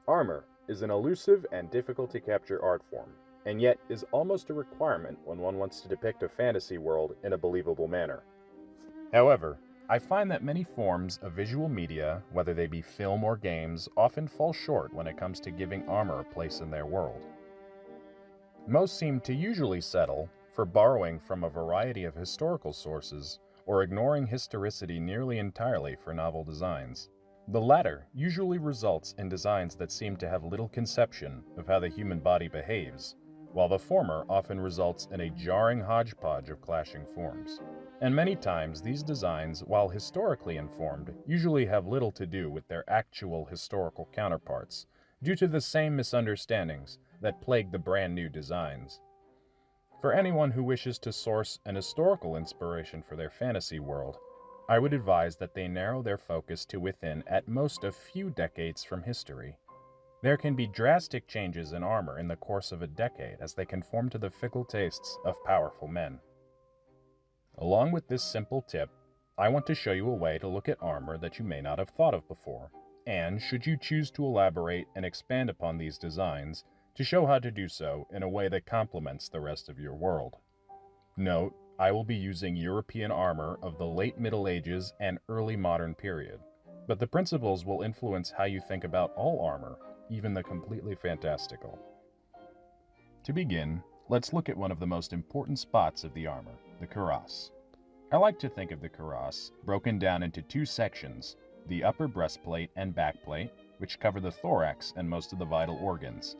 Armor is an elusive and difficult to capture art form, and yet is almost a requirement when one wants to depict a fantasy world in a believable manner. However, I find that many forms of visual media, whether they be film or games, often fall short when it comes to giving armor a place in their world. Most seem to usually settle for borrowing from a variety of historical sources or ignoring historicity nearly entirely for novel designs. The latter usually results in designs that seem to have little conception of how the human body behaves, while the former often results in a jarring hodgepodge of clashing forms. And many times these designs, while historically informed, usually have little to do with their actual historical counterparts, due to the same misunderstandings that plague the brand new designs. For anyone who wishes to source an historical inspiration for their fantasy world, I would advise that they narrow their focus to within at most a few decades from history. There can be drastic changes in armor in the course of a decade as they conform to the fickle tastes of powerful men. Along with this simple tip, I want to show you a way to look at armor that you may not have thought of before, and should you choose to elaborate and expand upon these designs, to show how to do so in a way that complements the rest of your world. Note, I will be using European armor of the late Middle Ages and early modern period, but the principles will influence how you think about all armor, even the completely fantastical. To begin, let's look at one of the most important spots of the armor, the cuirass. I like to think of the cuirass broken down into two sections, the upper breastplate and backplate, which cover the thorax and most of the vital organs,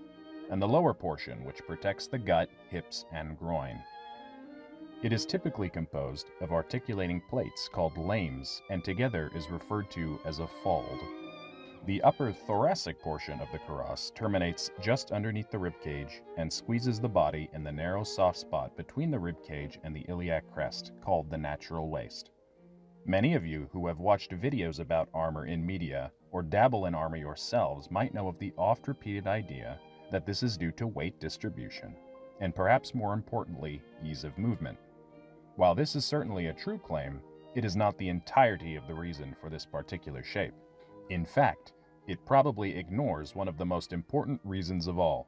and the lower portion, which protects the gut, hips, and groin. It is typically composed of articulating plates called lames, and together is referred to as a fold. The upper thoracic portion of the cuirass terminates just underneath the ribcage and squeezes the body in the narrow soft spot between the ribcage and the iliac crest, called the natural waist. Many of you who have watched videos about armor in media or dabble in armor yourselves might know of the oft-repeated idea that this is due to weight distribution, and perhaps more importantly, ease of movement. While this is certainly a true claim, it is not the entirety of the reason for this particular shape. In fact, it probably ignores one of the most important reasons of all.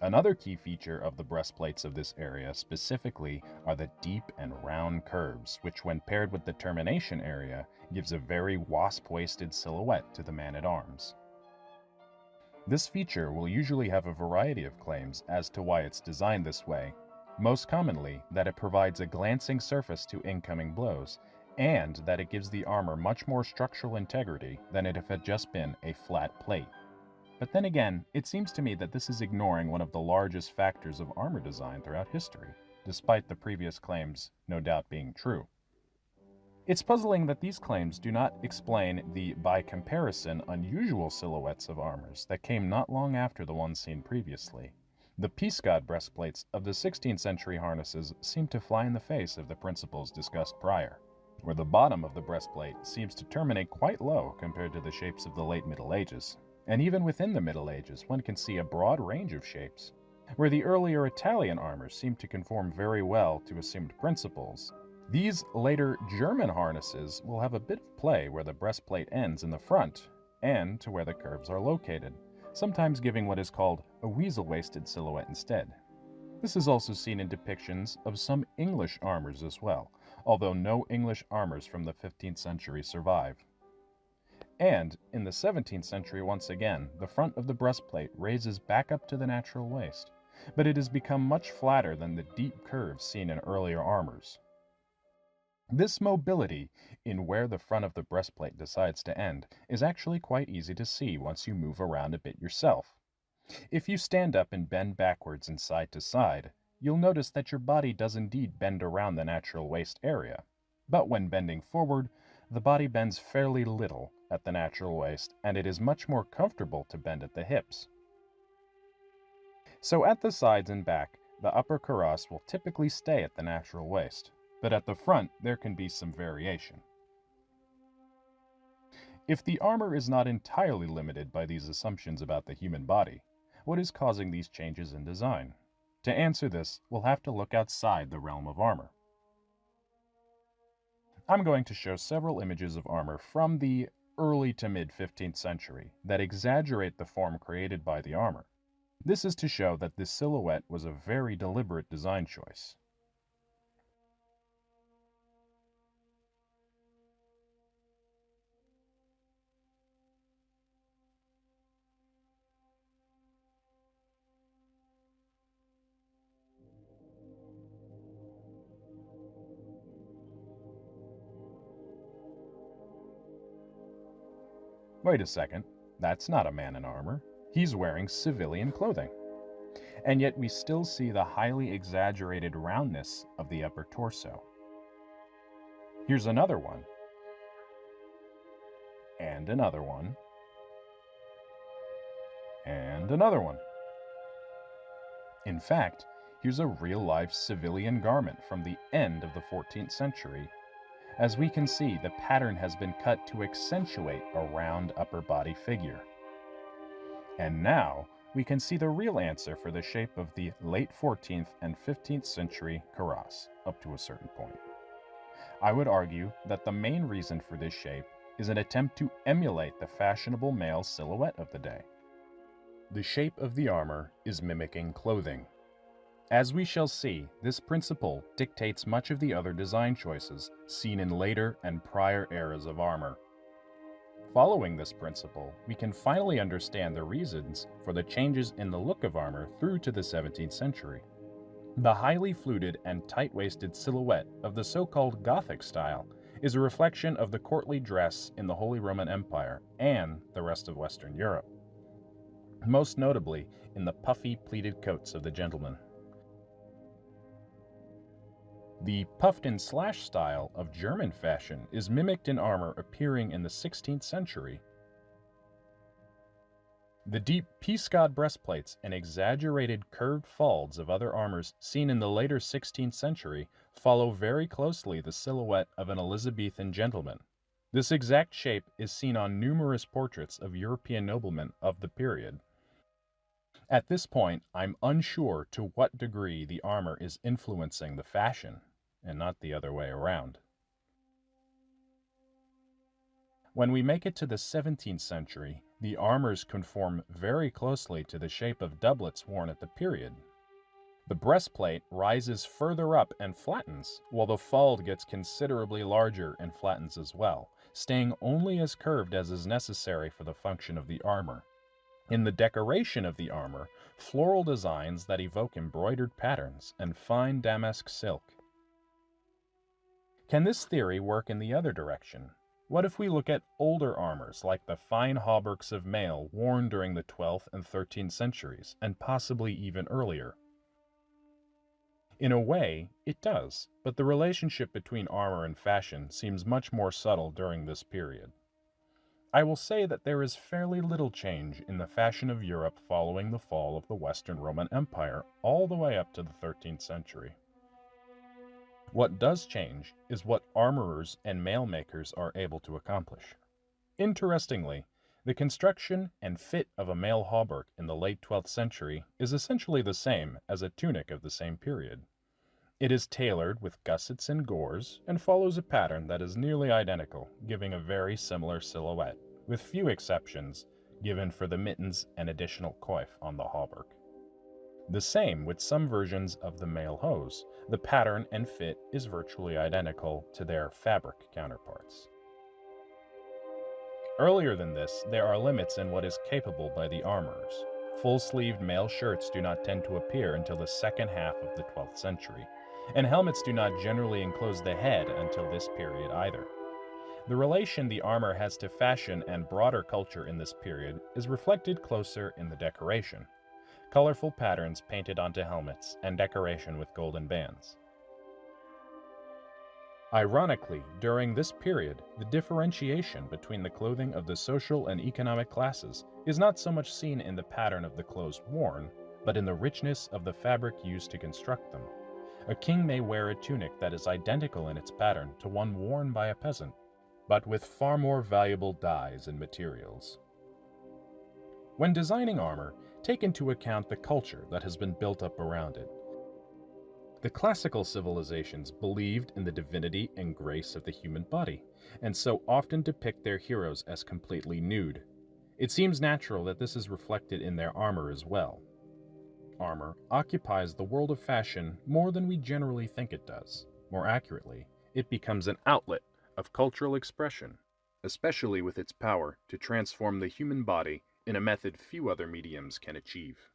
Another key feature of the breastplates of this area specifically are the deep and round curves, which when paired with the termination area, gives a very wasp-waisted silhouette to the man-at-arms. This feature will usually have a variety of claims as to why it's designed this way, most commonly that it provides a glancing surface to incoming blows, and that it gives the armor much more structural integrity than if it had just been a flat plate. But then again, it seems to me that this is ignoring one of the largest factors of armor design throughout history, despite the previous claims no doubt being true. It's puzzling that these claims do not explain the, by comparison, unusual silhouettes of armors that came not long after the ones seen previously. The peace god breastplates of the 16th century harnesses seem to fly in the face of the principles discussed prior, where the bottom of the breastplate seems to terminate quite low compared to the shapes of the late Middle Ages. And even within the Middle Ages, one can see a broad range of shapes, where the earlier Italian armors seem to conform very well to assumed principles. These later German harnesses will have a bit of play where the breastplate ends in the front and to where the curves are located, sometimes giving what is called a weasel-waisted silhouette instead. This is also seen in depictions of some English armors as well, although no English armors from the 15th century survive. And in the 17th century, once again, the front of the breastplate raises back up to the natural waist, but it has become much flatter than the deep curves seen in earlier armors. This mobility in where the front of the breastplate decides to end is actually quite easy to see once you move around a bit yourself. If you stand up and bend backwards and side to side, you'll notice that your body does indeed bend around the natural waist area. But when bending forward, the body bends fairly little at the natural waist, and it is much more comfortable to bend at the hips. So at the sides and back, the upper cuirass will typically stay at the natural waist, but at the front there can be some variation. If the armor is not entirely limited by these assumptions about the human body, what is causing these changes in design? To answer this, we'll have to look outside the realm of armor. I'm going to show several images of armor from the early to mid-15th century that exaggerate the form created by the armor. This is to show that this silhouette was a very deliberate design choice. Wait a second, that's not a man in armor. He's wearing civilian clothing. And yet we still see the highly exaggerated roundness of the upper torso. Here's another one. And another one. And another one. In fact, here's a real-life civilian garment from the end of the 14th century. As we can see, the pattern has been cut to accentuate a round upper body figure. And now, we can see the real answer for the shape of the late 14th and 15th century cuirass, up to a certain point. I would argue that the main reason for this shape is an attempt to emulate the fashionable male silhouette of the day. The shape of the armor is mimicking clothing. As we shall see, this principle dictates much of the other design choices seen in later and prior eras of armor. Following this principle, we can finally understand the reasons for the changes in the look of armor through to the 17th century. The highly fluted and tight-waisted silhouette of the so-called Gothic style is a reflection of the courtly dress in the Holy Roman Empire and the rest of Western Europe, most notably in the puffy pleated coats of the gentlemen. The puffed-and-slashed style of German fashion is mimicked in armor appearing in the 16th century. The deep peascod breastplates and exaggerated curved folds of other armors seen in the later 16th century follow very closely the silhouette of an Elizabethan gentleman. This exact shape is seen on numerous portraits of European noblemen of the period. At this point, I'm unsure to what degree the armor is influencing the fashion, and not the other way around. When we make it to the 17th century, the armors conform very closely to the shape of doublets worn at the period. The breastplate rises further up and flattens, while the fold gets considerably larger and flattens as well, staying only as curved as is necessary for the function of the armor. In the decoration of the armor, floral designs that evoke embroidered patterns and fine damask silk. Can this theory work in the other direction? What if we look at older armors like the fine hauberks of mail worn during the 12th and 13th centuries, and possibly even earlier? In a way, it does, but the relationship between armor and fashion seems much more subtle during this period. I will say that there is fairly little change in the fashion of Europe following the fall of the Western Roman Empire all the way up to the 13th century. What does change is what armorers and mail makers are able to accomplish. Interestingly, the construction and fit of a mail hauberk in the late 12th century is essentially the same as a tunic of the same period. It is tailored with gussets and gores and follows a pattern that is nearly identical, giving a very similar silhouette, with few exceptions given for the mittens and additional coif on the hauberk. The same with some versions of the mail hose. The pattern and fit is virtually identical to their fabric counterparts. Earlier than this, there are limits in what is capable by the armorers. Full-sleeved mail shirts do not tend to appear until the second half of the 12th century, and helmets do not generally enclose the head until this period either. The relation the armor has to fashion and broader culture in this period is reflected closer in the decoration. Colorful patterns painted onto helmets, and decoration with golden bands. Ironically, during this period, the differentiation between the clothing of the social and economic classes is not so much seen in the pattern of the clothes worn, but in the richness of the fabric used to construct them. A king may wear a tunic that is identical in its pattern to one worn by a peasant, but with far more valuable dyes and materials. When designing armor, take into account the culture that has been built up around it. The classical civilizations believed in the divinity and grace of the human body, and so often depict their heroes as completely nude. It seems natural that this is reflected in their armor as well. Armor occupies the world of fashion more than we generally think it does. More accurately, it becomes an outlet of cultural expression, especially with its power to transform the human body in a method few other mediums can achieve.